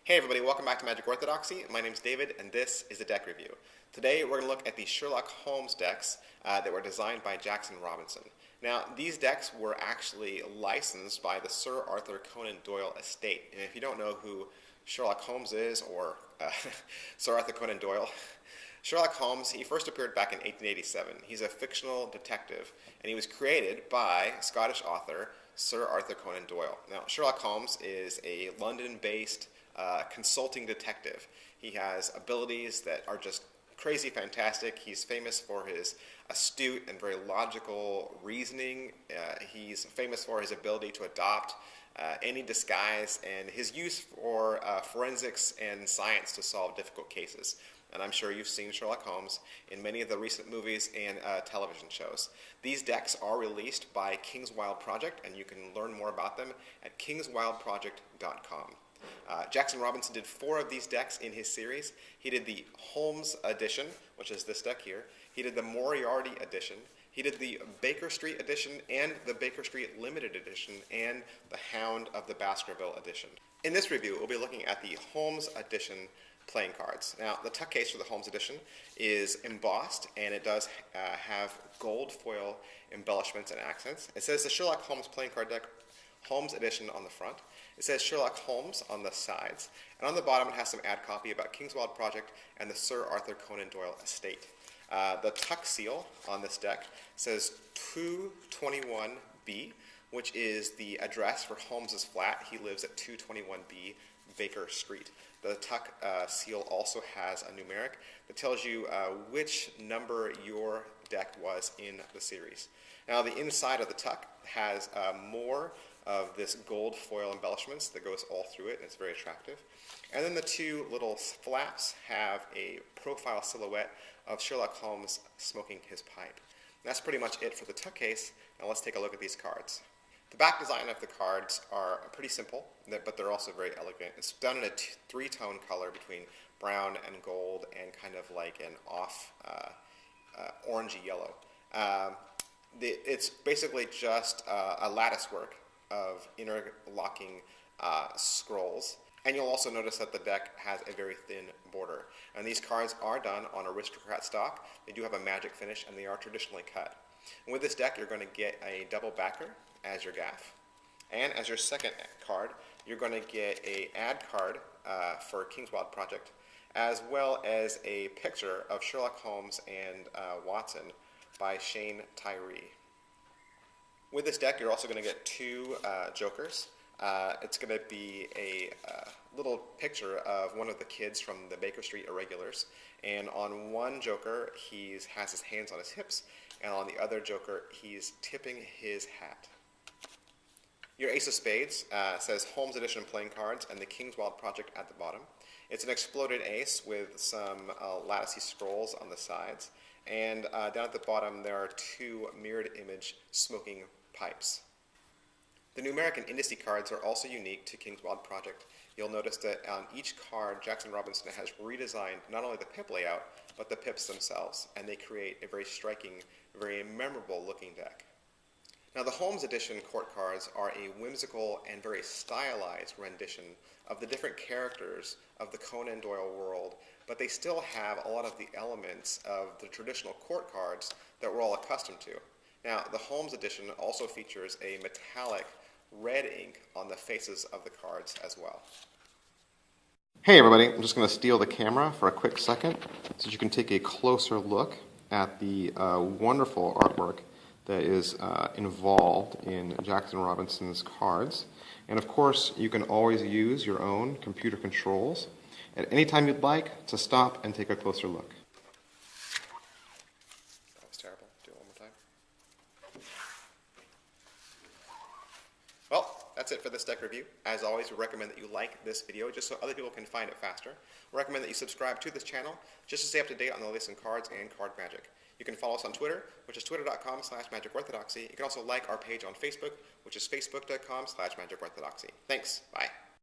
Hey everybody, welcome back to Magic Orthodoxy. My name is David and this is a deck review. Today we're going to look at the Sherlock Holmes decks that were designed by Jackson Robinson. Now these decks were actually licensed by the Sir Arthur Conan Doyle estate. And if you don't know who Sherlock Holmes is or Sir Arthur Conan Doyle, Sherlock Holmes, he first appeared back in 1887. He's a fictional detective and he was created by Scottish author Sir Arthur Conan Doyle. Now Sherlock Holmes is a London-based consulting detective. He has abilities that are just crazy fantastic. He's famous for his astute and very logical reasoning. He's famous for his ability to adopt any disguise and his use for forensics and science to solve difficult cases. And I'm sure you've seen Sherlock Holmes in many of the recent movies and television shows. These decks are released by King's Wild Project, and you can learn more about them at kingswildproject.com. Jackson Robinson did 4 of these decks in his series. He did the Holmes edition, which is this deck here. He did the Moriarty edition. He did the Baker Street edition and the Baker Street Limited edition and the Hound of the Baskerville edition. In this review, we'll be looking at the Holmes edition playing cards. Now, the tuck case for the Holmes edition is embossed, and it does have gold foil embellishments and accents. It says the Sherlock Holmes playing card deck Holmes edition on the front. It says Sherlock Holmes on the sides. And on the bottom it has some ad copy about King's Wild Project and the Sir Arthur Conan Doyle estate. The tuck seal on this deck says 221B, which is the address for Holmes's flat. He lives at 221B Baker Street. The tuck seal also has a numeric that tells you which number your deck was in the series. Now the inside of the tuck has more of this gold foil embellishments that goes all through it, and it's very attractive. And then the 2 little flaps have a profile silhouette of Sherlock Holmes smoking his pipe. And that's pretty much it for the tuck case. Now let's take a look at these cards. The back design of the cards are pretty simple, but they're also very elegant. It's done in a 3-tone color between brown and gold and kind of like an off orangey yellow. It's basically just a lattice work of interlocking scrolls. And you'll also notice that the deck has a very thin border. And these cards are done on aristocrat stock. They do have a magic finish and they are traditionally cut. And with this deck you're going to get a double backer as your gaff. And as your second card, you're going to get an ad card for King's Wild Project, as well as a picture of Sherlock Holmes and Watson by Shane Tyree. With this deck, you're also going to get 2 jokers. It's going to be a little picture of one of the kids from the Baker Street Irregulars. And on one joker, he has his hands on his hips, and on the other joker, he's tipping his hat. Your Ace of Spades says Holmes Edition playing cards and the King's Wild Project at the bottom. It's an exploded ace with some latticey scrolls on the sides. And down at the bottom there are 2 mirrored image smoking pipes. The numeric and indice cards are also unique to King's Wild Project. You'll notice that on each card, Jackson Robinson has redesigned not only the pip layout, but the pips themselves, and they create a very striking, very memorable looking deck. Now the Holmes Edition court cards are a whimsical and very stylized rendition of the different characters of the Conan Doyle world, but they still have a lot of the elements of the traditional court cards that we're all accustomed to. Now, the Holmes Edition also features a metallic red ink on the faces of the cards as well. Hey everybody, I'm just going to steal the camera for a quick second so you can take a closer look at the wonderful artwork that is involved in Jackson Robinson's cards. And of course, you can always use your own computer controls at any time you'd like to stop and take a closer look. That was terrible. Do it one more time. Well, that's it for this deck review. As always, we recommend that you like this video just so other people can find it faster. We recommend that you subscribe to this channel just to stay up to date on the latest in cards and card magic. You can follow us on Twitter, which is twitter.com/magicorthodoxy. You can also like our page on Facebook, which is facebook.com/magicorthodoxy. Thanks. Bye.